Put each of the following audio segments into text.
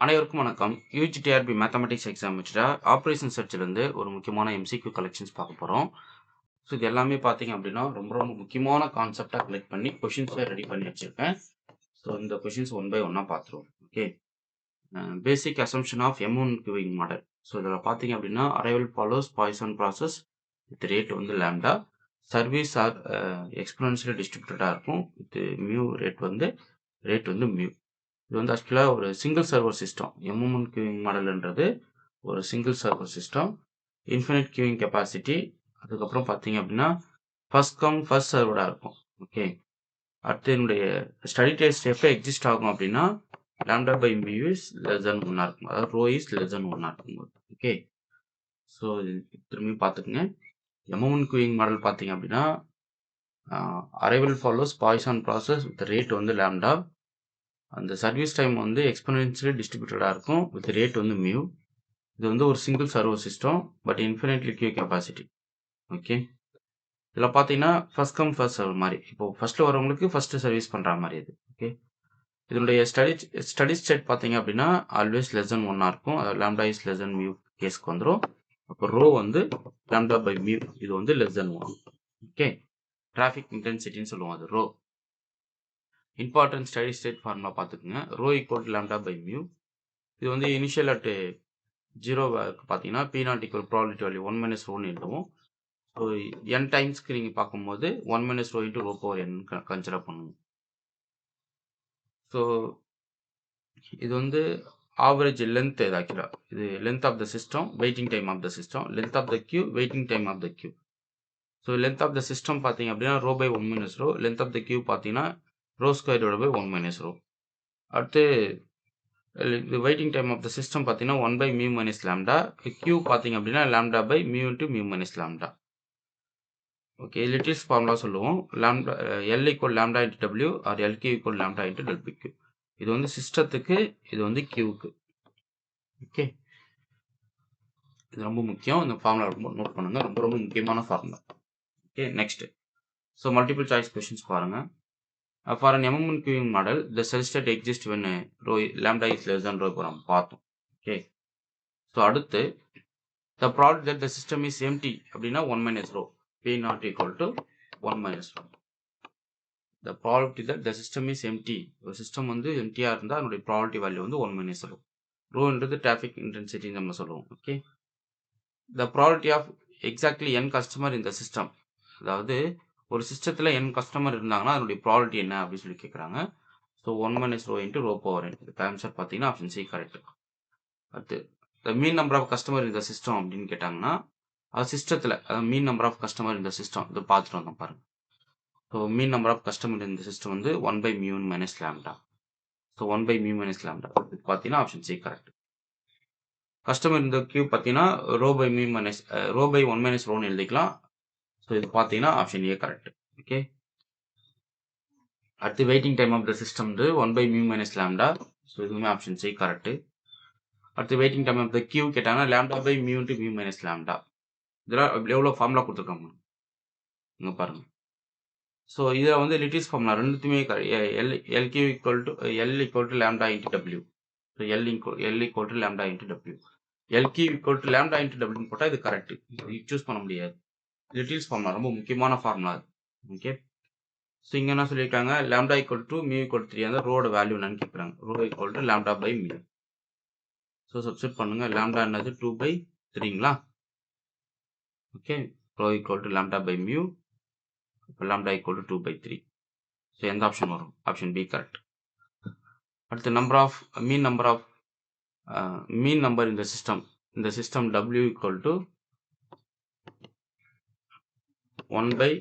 அனைவருக்கும் வணக்கம். UGTRB mathematics exam வச்சுட்டா ஆப்ரேஷன் சர்ச்லேருந்து ஒரு முக்கியமான எம்சிக்யூ கலெக்ஷன்ஸ் பார்க்க போகிறோம். ஸோ இது எல்லாமே பார்த்தீங்க அப்படின்னா ரொம்ப ரொம்ப முக்கியமான கான்செப்டாக கலெக்ட் பண்ணி கொஷின்ஸை ரெடி பண்ணி வச்சுருக்கேன். ஸோ இந்த கொஷின்ஸ் ஒன் பை ஒன்னாக பார்த்துருவோம். Okay, basic assumption of M1 queuing model. So இதில் பார்த்தீங்க அப்படின்னா arrival follows Poisson process with rate வந்து லேம்டா, சர்வீஸ் ஆர் எக்ஸ்பொனன்ஷியல் டிஸ்ட்ரிபியூட்டடாக இருக்கும் வித் மியூ ரேட் வந்து மியூ. இது வந்து ஆக்சுவலாக ஒரு single server system. M1 queuing மாடல்ன்றது ஒரு single server system, infinite queuing capacity. அதுக்கப்புறம் பார்த்தீங்க அப்படின்னா ஃபர்ஸ்ட் கம் ஃபர்ஸ்ட் சர்வராக இருக்கும். ஓகே, அடுத்து என்னுடைய ஸ்டடி டெஸ்ட் எப்போ எக்ஸிஸ்ட் ஆகும் அப்படின்னா lambda by mu is less than 1 இருக்கும், அதாவது ரோ இஸ் லெஸ் தென் 1 இருக்கும்போது. ஓகே, ஸோ திரும்பி பார்த்துக்குங்க. M1 கியூயிங் மாடல் பார்த்தீங்க அப்படின்னா arrival follows Poisson process with rate வந்து லேம்டா, அந்த சர்வீஸ் டைம் வந்து எக்ஸ்பொனென்ஷியலி டிஸ்ட்ரிபியூட்டடாக இருக்கும் வித் ரேட் வந்து மியூ. இது வந்து ஒரு single server system but infinitely queue capacity. Okay, இதில் பார்த்தீங்கன்னா ஃபர்ஸ்ட் கம் ஃபர்ஸ்ட் சர்வர் மாதிரி, இப்போ ஃபர்ஸ்ட் வரவங்களுக்கு ஃபர்ஸ்ட் சர்வீஸ் பண்ணுற மாதிரி இது. ஓகே, இதனுடைய ஸ்டடி ஸ்டேட் பார்த்தீங்க அப்படின்னா ஆல்வேஸ் லெஸ் தென் 1 இருக்கும், அதாவது lambda is less than mu கேஸ்க்கு வந்துடும். அப்போ ரோ வந்து லாம்டா பை மியூ, இது வந்து லெஸ் தென் 1. ஓகே, டிராஃபிக் இன்டென்சிட்டின்னு சொல்லுவோம், அது rho. Important steady state formula பார்த்துக்குங்க. Rho equal to lambda by mu. இது வந்து இனிஷியல் அட் 0 பார்த்தீங்கன்னா P0 equal probability value 1 minus ரோன்னு எழுதுவோம். ஸோ n டைம்ஸ்க்கு நீங்கள் பார்க்கும்போது 1 minus rho into rho power n consider பண்ணுவோம். ஸோ இது வந்து ஆவரேஜ் லென்த், இது ஆக்சுவலாக இது length of the system, waiting time of the system, length of the queue, waiting time of the queue. So length of the system பார்த்தீங்க அப்படின்னா rho by 1 minus rho, length of the queue பார்த்தீங்கன்னா rho ஸ்கொயரோட by 1 minus rho. அடுத்து இது waiting time of the system பார்த்தீங்கன்னா 1 by mu minus lambda, queue பார்த்தீங்க அப்படின்னா lambda by mu into mu minus lambda. Okay, Littles formula சொல்லுவோம். Lambda L equal lambda into W or LQ equal lambda into டெல்பி Q. இது வந்து சிஸ்டத்துக்கு, இது வந்து கியூவுக்கு. Okay, இது ரொம்ப முக்கியம். இந்த ஃபார்முலா ரொம்ப நோட் பண்ணுங்க, ரொம்ப ரொம்ப முக்கியமான formula. Okay, next. So multiple choice questions பாருங்க. For an M1 queuing model, the cell state exists when rho lambda is less than rho நம்ம பார்த்தோம். ஓகே, ஸோ அடுத்து the product that the system is empty அப்படின்னா 1 minus rho, P not equal to 1 minus rho. The probability that the system is empty, ஒரு system வந்து எம்டியாக இருந்தால் அதனுடைய probability value வந்து 1 minus rho. ரோன்றது டிராஃபிக் இன்டென்சிட்டி நம்ம சொல்லுவோம். Okay, the probability of exactly n customer in the system, அதாவது ஒரு சிஸ்டத்தில் n கஸ்டமர் இருந்தாங்கன்னா அதனுடைய ப்ராபபிலிட்டி என்ன அப்படின்னு சொல்லி கேட்குறாங்க. So 1 minus rho into rho power n. இதுக்கு ஆன்சர் பார்த்தீங்கன்னா ஆப்ஷன் சி கரெக்ட். அடுத்து the mean number of customer இந்த சிஸ்டம் அப்படின்னு கேட்டாங்கன்னா அது சிஸ்டத்தில், அதாவது மீன் நம்பர் ஆஃப் கஸ்டமர் இந்த சிஸ்டம் இது பார்த்துட்டு வந்தோம் பாருங்க. So mean number of customer இந்த சிஸ்டம் வந்து 1 by mu minus lambda. So 1 by mu minus lambda, இதுக்கு பார்த்தீங்கன்னா ஆப்ஷன் சி கரெக்ட். கஸ்டமர் இந்த கியூ பார்த்தீங்கன்னா row by mu minus rho by 1 minus ரோன்னு எழுதிக்கலாம். ஸோ இது பார்த்தீங்கன்னா ஆப்ஷன் ஏ கரெக்ட். ஓகே, அடுத்து waiting time of the system வந்து 1 by mu minus lambda. So இதுவுமே ஆப்ஷன் சி கரெக்ட். அடுத்து waiting time of the queue கேட்டாங்கன்னா lambda by mu into mu minus lambda. இதெல்லாம் எவ்வளோ ஃபார்முலா கொடுத்துருக்காங்க இங்கே பாருங்க. ஸோ இதில் வந்து லிட்டில்ஸ் ஃபார்முலா ரெண்டுத்துமே LQ equal to lambda into W. So L equal to lambda into W. LQ equal to lambda into டபிள்யூன்னு போட்டால் இது கரெக்ட், இது சூஸ் பண்ண முடியாது. லிட்டில்ஸ் ஃபார்முலா ரொம்ப முக்கியமான ஃபார்முலா அது. ஓகே, ஸோ இங்கே என்ன சொல்லியிருக்காங்க, lambda equal to mu equal 3, அந்த ரோட வேல்யூ என்னன்னு கேட்குறாங்க. Rho equal to lambda by mu. So substitute பண்ணுங்க, லேம்டா என்னது 2 பை 3ங்களா. Okay, rho equal to lambda by mu, இப்போ lambda equal to 2 by 3. So எந்த ஆப்ஷன் வரும்? Option B correct. அடுத்து மீன் நம்பர் இந்த system W equal to 1 by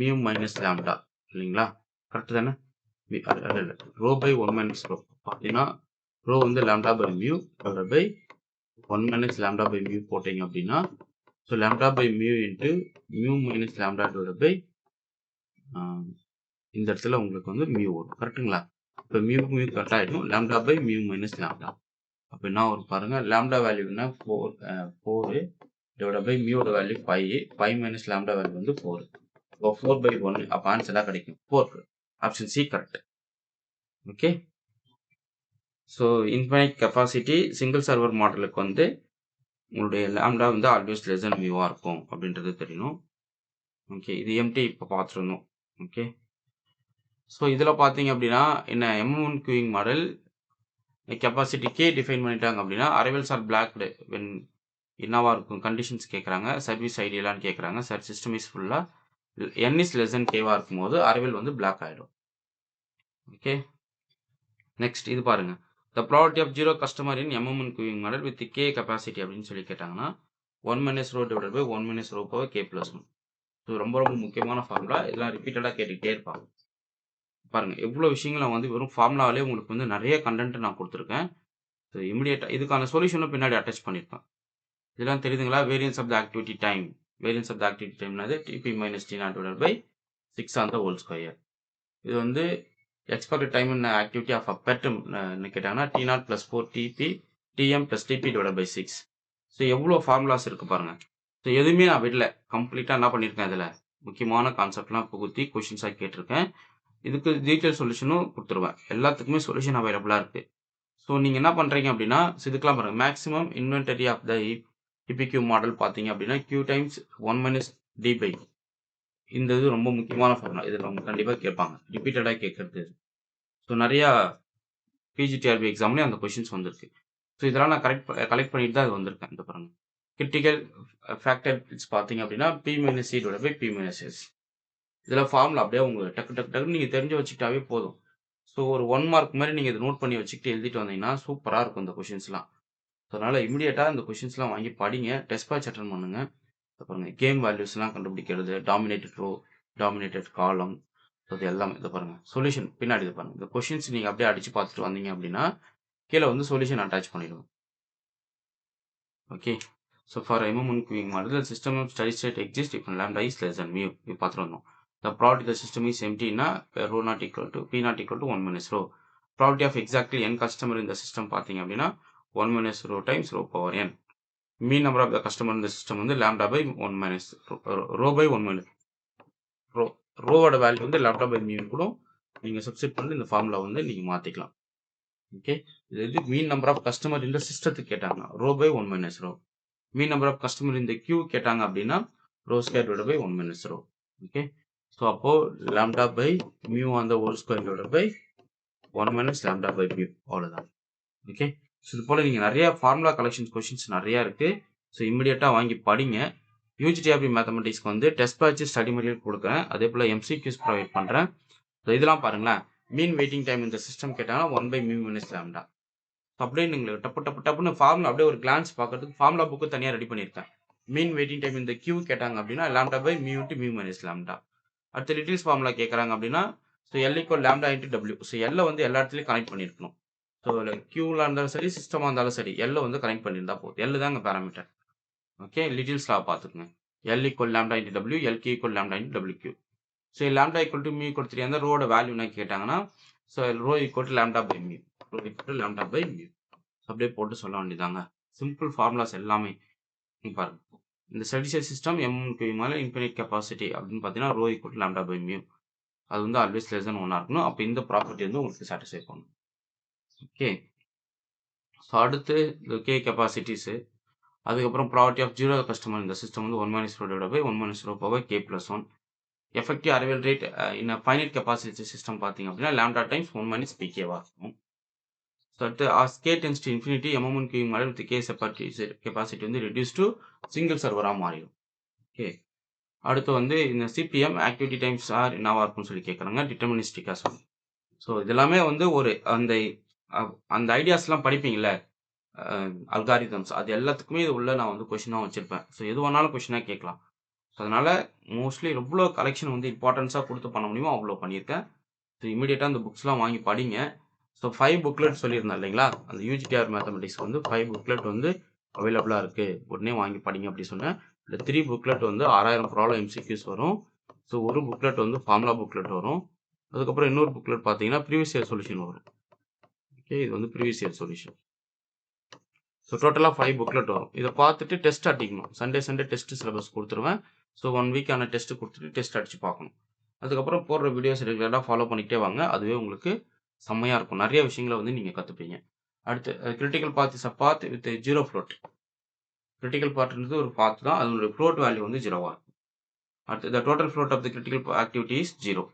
mu minus lambda இல்லைங்களா, correct தானே? ரோ பை 1 மைனஸ் ரோ பார்த்தீங்கன்னா rho வந்து lambda by mu by 1 minus lambda by mu போட்டிங்க அப்படின்னா so lambda by mu into mu minus lambda by இந்த இடத்துல உங்களுக்கு வந்து மியூ வரும், கரெக்டுங்களா? இப்போ மியூ கரெக்ட் ஆகிடும், lambda by mu minus lambda. அப்போ என்ன வரும் பாருங்க, லேம்டா வேல்யூனா 4 டிவைட் பை மியூட வேல்யூ 5 மைனஸ் லேம்டா வேல்யூ வந்து 4. இப்போ 4 பை 1, அப்போ ஆன்சராக கிடைக்கும் 4. Option C correct. Okay, so infinite capacity single server மாடலுக்கு வந்து உங்களுடைய லேம்டா வந்து ஆல்வேஸ் லெஸ் தென் மியூவாக இருக்கும் அப்படின்றது தெரியணும். ஓகே, இது எம்டி இப்போ பார்த்துருந்தோம். ஓகே, ஸோ இதில் பார்த்தீங்க அப்படின்னா என்ன M1 queuing model capacity K define பண்ணிட்டாங்க அப்படின்னா அரைவல்ஸ் ஆர் பிளாக்டு வென் என்னவா இருக்கும் கண்டிஷன்ஸ் கேட்குறாங்க, சர்வீஸ் ஐடியலான்னு கேட்குறாங்க, சார் சிஸ்டம் இஸ் ஃபுல்லாக n இஸ் லெஸ் தென் கேவாக இருக்கும்போது அரைவல் வந்து பிளாக் ஆகிடும். ஓகே, நெக்ஸ்ட் இது பாருங்க, the property of zero customer in M1 queuing model with K capacity அப்படின்னு சொல்லி கேட்டாங்கன்னா 1 - rho divide by 1 - rho power K + 1. So ரொம்ப ரொம்ப முக்கியமான ஃபார்முலா, இதெல்லாம் ரிப்பீட்டடாக கேட்டுக்கிட்டே இருப்பாங்க. பாருங்க எவ்வளோ விஷயங்கள் நான் வந்து வெறும் ஃபார்முலாவிலே உங்களுக்கு வந்து நிறைய கண்டென்ட் நான் கொடுத்துருக்கேன். ஸோ இமிடியேட்டாக இதுக்கான சொல்யூஷனும் பின்னாடி அட்டாச் பண்ணியிருப்பேன். இதெல்லாம் தெரியுதுங்களா? Variance of the activity time, variance of the activity டைம்னாது TP minus T naught divide by 6 on the whole square. இது வந்து expected time in activity of அப்பெட்டும் கேட்டாங்கன்னா T naught plus 4 TP TM plus TP divide by 6. So எவ்வளோ formulas இருக்குது பாருங்கள். So எதுவுமே நான் விடல, கம்ப்ளீட்டாக என்ன பண்ணியிருக்கேன், இதில் முக்கியமான கான்செப்ட்லாம் புகுத்தி கொஷின்ஸாக கேட்டிருக்கேன். இதுக்கு டீட்டெயில் சொல்யூஷனும் கொடுத்துருவேன். எல்லாத்துக்குமே சொல்யூஷன் அவைலபிளாக இருக்குது. ஸோ நீங்கள் என்ன பண்ணுறீங்க அப்படின்னா இதுக்கெலாம் பாருங்கள், maximum inventory of the EBQ model பார்த்தீங்க அப்படின்னா Q டைம்ஸ் 1 - d பை, இந்த இது ரொம்ப முக்கியமான ஃபார்முலா. இது அவங்க கண்டிப்பாக கேட்பாங்க, ரிப்பீட்டடாக கேட்கறது. ஸோ நிறையா பிஜிடிஆர்பி எக்ஸாம்லேயும் அந்த கொஷின்ஸ் வந்திருக்கு. ஸோ இதெல்லாம் நான் கலெக்ட் பண்ணிட்டு தான் இது வந்திருக்கேன். இந்த பாருங்கள், கிரிட்டிக்கல் ஃபேக்டர் பார்த்தீங்க அப்படின்னா P - C divide by P - S. இதில் ஃபார்முலா அப்படியே உங்களுக்கு டக்குன்னு நீங்கள் தெரிஞ்சு வச்சுக்கிட்டாவே போதும். ஸோ ஒரு 1 மார்க் மாதிரி நீங்கள் இதை நோட் பண்ணி வச்சுக்கிட்டு எழுதிட்டு வந்தீங்கன்னா சூப்பராக இருக்கும் இந்த கொஷின்ஸ்லாம். ஸோ அதனால் இமீடியட்டாக இந்த கொஷின்ஸ்லாம் வாங்கி படிங்க, டெஸ்ட் பேட்ச் அட்டன் பண்ணுங்க. பாருங்கள், கேம் வேல்யூஸ்லாம் கண்டுபிடிக்கிறது, டாமினேட்டட் ரோ, டாமினேட்டட் காலம், அது எல்லாமே இதை பாருங்கள். சொல்யூஷன் பின்னாடி இதை பாருங்கள். இந்த கொஷின்ஸ் நீங்கள் அப்படியே அடித்து பார்த்துட்டு வந்தீங்க அப்படின்னா கீழே வந்து சொல்யூஷன் அட்டாச் பண்ணிடுவோம். Okay, so for M1 queuing model, the system of steady state exists if lambda is less than mu. இது பார்த்துட்டு வந்தோம். The probability the system is empty னா rho not equal to P not equal to 1 - rho. Probability of exactly n customer in the system பார்த்தீங்க அப்படின்னா 1 - rho times rho power n. Mean number of the customer in the system வந்து lambda by 1 - rho by 1 - rho. ரோவோட value வந்து lambda by mu கூட நீங்கள் substitute பண்ணி இந்த formula வந்து நீங்கள் மாற்றிக்கலாம். ஓகே, இது மீன் நம்பர் ஆஃப் கஸ்டமர் இந்த சிஸ்டத்துக்கு கேட்டாங்க rho by 1 - rho. Mean number of customer இந்த கியூ கேட்டாங்க அப்படின்னா rho square divide by 1 - rho. Okay, so அப்போ lambda by mu on the whole square divide by 1 - lambda by mu, அவ்வளோதான். Okay, so இது போல் நீங்கள் நிறைய ஃபார்முலா கலெக்ஷன்ஸ் கொஷின்ஸ் நிறையா இருக்குது. ஸோ இம்மிடியட்டாக வாங்கி படிங்க. யூஜிடிஆர்பி மேத்தமெட்டிக்ஸ்க்கு வந்து டெஸ்ட் பேட்ச் ஸ்டடி மெட்டீரியல் கொடுக்குறேன், அதே போல் MCQs ப்ரொவைட் பண்ணுறேன். ஸோ இதெல்லாம் பாருங்களேன், மீன் வெயிட்டிங் டைம் இந்த சிஸ்டம் கேட்டாங்கன்னா 1 பை மியூ - லாம்டா. அப்படியே நீங்கள் டப்புன்னு ஃபார்முலா அப்படியே ஒரு கிளான்ஸ் பார்க்கறதுக்கு ஃபார்முலா புக்கு தனியாக ரெடி பண்ணியிருக்கேன். மீன் வெயிட்டிங் டைம் இந்த கியூ கேட்டாங்க அப்படின்னா lambda by mu into mu minus lambda. அடுத்து லிட்டில்ஸ் ஃபார்முலா கேட்குறாங்க அப்படின்னா so L equal lambda into W. So எல்லை வந்து எல்லா இடத்துலையும் கனெக்ட் பண்ணியிருக்கணும். ஸோ கியூவில் இருந்தாலும் சரி, சிஸ்டமாக இருந்தாலும் சரி, எல்லை வந்து கனெக்ட் பண்ணியிருந்தா போதும். எல் தாங்க பேராமீட்டர். ஓகே, லிட்டில்ஸ்லாம் பார்த்துக்குங்க. L equal lambda into W, L Q equal lambda into W Q. So lambda equal to mu equal 3 அந்த ரோட வேல்யூ என்ன கேட்டாங்கன்னா so rho equal to lambda by mu, rho equal to lambda by mu அப்படியே போட்டு சொல்ல வேண்டியதாங்க. Simple formulas எல்லாமே பாருங்க. இந்த steady state system M1 queuing மேலே இன்ஃபினிட் கெப்பாசிட்டி அப்படின்னு பார்த்தீங்கன்னா rho equal lambda by mu, அது வந்து ஆல்வேஸ் லெஸ் தென் 1 இருக்கணும். அப்போ இந்த ப்ராப்பர்ட்டி வந்து உங்களுக்கு சாட்டிஸ்ஃபை பண்ணணும். ஓகே, ஸோ அடுத்து இந்த கே கெப்பாசிட்டிஸு, அதுக்கப்புறம் ப்ராப்பர்ட்டி ஆஃப் ஜீரோ கஸ்டமர் இந்த சிஸ்டம் வந்து 1 - rho divide by 1 - rho power K + 1. Effective arrival rate in finite capacity system பார்த்தீங்க அப்படின்னா லாம்டா டைம்ஸ் 1 - pkவா இருக்கும். So at as k tends to infinity, M1 queuing model with k capacity வந்து reduced to single server மாறிடும். Okay, அடுத்து வந்து இந்த CPM activity times R என்னவா இருக்கும்னு சொல்லி கேட்குறாங்க, டிட்டர்மினிஸ்டிக்காக சொல்லி. ஸோ இதெல்லாமே வந்து ஒரு அந்த ஐடியாஸ்லாம் படிப்பீங்களே அல்காரிதம்ஸ், அது எல்லாத்துக்குமே இது உள்ள நான் வந்து கொஷினாக வச்சுருப்பேன். ஸோ எது வேணாலும் கொஷினாக கேட்கலாம். ஸோ அதனால் மோஸ்ட்லி எவ்வளோ கலெக்ஷன் வந்து இம்பார்ட்டன்ஸாக கொடுத்து பண்ண முடியுமோ அவ்வளோ பண்ணியிருக்கேன். ஸோ இமீடியட்டாக அந்த புக்ஸ்லாம் வாங்கி படிங்க. ஸோ 5 புக்லெட் சொல்லியிருந்தேன் இல்லைங்களா, அந்த யூஜிடிஆர் மேத்தமெட்டிக்ஸ் வந்து 5 புக்லெட் வந்து அவைலபிளாக இருக்குது, உடனே வாங்கி படிங்க அப்படி சொன்னேன். இந்த 3 புக்லெட் வந்து 6000 ப்ராப்ளம் MCQs வரும். ஸோ ஒரு புக்லெட் வந்து ஃபார்முலா புக்லெட் வரும். அதுக்கப்புறம் இன்னொரு புக்லெட் பார்த்தீங்கன்னா ப்ரீவியஸ் இயர் சொல்யூஷன் வரும். ஓகே, இது வந்து ப்ரீவியஸ் இயர் சொல்யூஷன். ஸோ டோட்டலாக 5 புக்லெட் வரும். இதை பார்த்துட்டு டெஸ்ட் அடிக்கணும். சண்டே டெஸ்ட் சிலபஸ் கொடுத்துருவேன். ஸோ 1 வீக்கான டெஸ்ட்டு கொடுத்துட்டு டெஸ்ட் அடித்து பார்க்கணும். அதுக்கப்புறம் போடுற வீடியோஸ் ரெகுலராக ஃபாலோ பண்ணிக்கிட்டே வாங்க, அதுவே உங்களுக்கு செம்மையாக இருக்கும். நிறைய விஷயங்களை வந்து நீங்கள் கற்றுப்பீங்க. அடுத்து critical path is a path with zero float. Critical பாத்ன்றது ஒரு பாத் தான், அதனுடைய ஃப்ளோட் வேல்யூ வந்து ஜீரோவா இருக்கும். அடுத்து the total float of the critical activity is 0.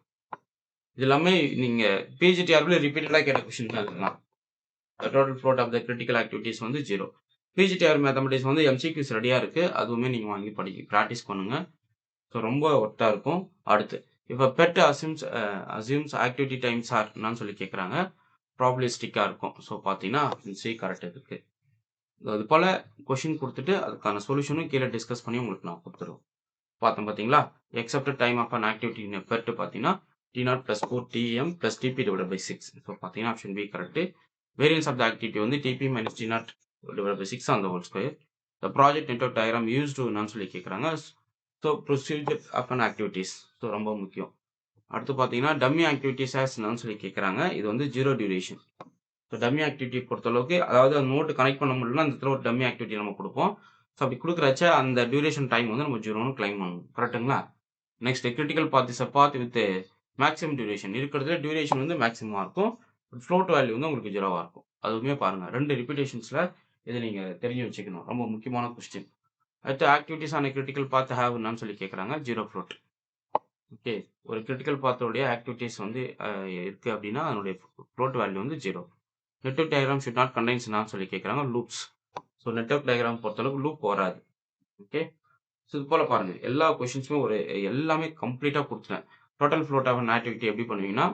இது எல்லாமே நீங்க பிஜிடிஆர்பில ரிப்பீட்டடா கேட்ட கொஸ்டின் தான் இதெல்லாம். The total float of the critical activities வந்து 0. பிஜிடிஆர் மேத்தமெட்டிக்ஸ் வந்து எம்சிக்யூஸ் ரெடியா இருக்கு, அதுவுமே நீங்க வாங்கி ப்ராக்டிஸ் பண்ணுங்க. ஸோ ரொம்ப ஒர்த்தா இருக்கும். அடுத்து இப்போ PERT assumes activity times are என்னன்னு சொல்லி கேட்குறாங்க. ப்ராபபிலிஸ்டிக்காக இருக்கும். ஸோ பார்த்தீங்கன்னா சி கரெக்ட் இருக்கு. அது போல் கொஷின் கொடுத்துட்டு அதுக்கான சொல்யூஷனும் கீழே டிஸ்கஸ் பண்ணி உங்களுக்கு நான் கொடுத்துருவோம். பார்த்தோம் பார்த்தீங்களா, expected time of an activity in PERT பார்த்தீங்கன்னா T0 + 4 TM + TP / 6. ஸோ பார்த்தீங்கன்னா option B correct. Variance of the activity வந்து TP - T0 / 6 on the whole square. The project network diagram use to என்னன்னு சொல்லி கேட்குறாங்க. So procedure of an activities, so ரொம்ப முக்கியம். அடுத்து பார்த்தீங்கன்னா டம்மி ஆக்டிவிட்டிஸ் ஆஸ் என்னன்னு சொல்லி கேட்குறாங்க. இது வந்து 0 டியூரேஷன். ஸோ டம்மி ஆக்டிவிட்டி பொறுத்தளவுக்கு, அதாவது அந்த நோட்டு கனெக்ட் பண்ண முடியலன்னா அந்த இடத்துல ஒரு டம்மி ஆக்டிவிட்டி நம்ம கொடுப்போம். ஸோ அப்படி கொடுக்குறச்ச அந்த டியூரேஷன் டைம் வந்து நம்ம 0ன்னு கிளைம் பண்ணணும். கரெக்டுங்களா? Next critical path is a path with maximum duration. இருக்கிறதுல டியூரேஷன் வந்து மேக்ஸிமமாக இருக்கும், ஃப்ளோட் வேல்யூ வந்து உங்களுக்கு 0வா இருக்கும். அதுவுமே பாருங்க, 2 ரிப்பீட்டேஷன்ஸில் இதை நீங்கள் தெரிஞ்சு வச்சுக்கணும். ரொம்ப முக்கியமான கொஸ்டின். அடுத்து activities on critical path have என்னன்னு சொல்லி கேட்குறாங்க. 0 ஃப்ளோட். ஓகே, ஒரு கிரிட்டிக்கல் பாத்தோடைய ஆக்டிவிட்டிஸ் வந்து இருக்கு அப்படின்னா அதனுடைய ஃப்ளோட் வேல்யூ வந்து 0. Network diagram should not contains என்னன்னு சொல்லி கேட்குறாங்க. லூப்ஸ். ஸோ நெட்வொர்க் டயக்ராம் பொறுத்தளவுக்கு லூப் வராது. ஓகே, ஸோ இது போல் பாருங்க, எல்லா கொஷின்ஸுமே எல்லாமே கம்ப்ளீட்டாக கொடுத்துட்டேன். Total float of an activity எப்படி பண்ணுவீங்கன்னா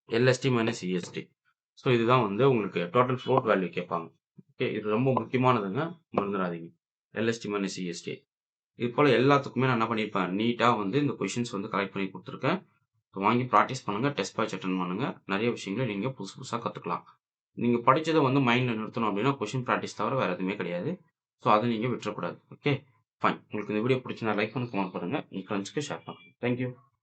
LST - EST. ஸோ இதுதான் வந்து உங்களுக்கு டோட்டல் ஃப்ளோட் வேல்யூ கேட்பாங்க. ஓகே, இது ரொம்ப முக்கியமானதுங்க, மறந்துடாதீங்க. LST - EST. இது போல் எல்லாத்துக்குமே நான் என்ன பண்ணியிருப்பேன், நீட்டாக வந்து இந்த கொஷின்ஸ் வந்து கலெக்ட் பண்ணி கொடுத்துருக்கேன். வாங்கி ப்ராக்டிஸ் பண்ணுங்கள், டெஸ்ட் பேட்ச் அட்டன் பண்ணுங்கள். நிறைய விஷயங்களை நீங்கள் புதுசு புதுசாக கற்றுக்கலாம். நீங்கள் படித்ததை வந்து மைண்டில் நிறுத்தணும் அப்படின்னா கொஷின் ப்ராக்டிஸ் தவிர வேறு எதுவுமே கிடையாது. ஸோ அதை நீங்கள் விட்டுறக்கூடாது. Okay fine. உங்களுக்கு இந்த வீடியோ பிடிச்சிருந்தா லைக் பண்ணி கமெண்ட் பண்ணுங்கள், உங்கள் ஃப்ரெண்ட்ஸ்க்கு ஷேர் பண்ணுங்கள். தேங்க்யூ.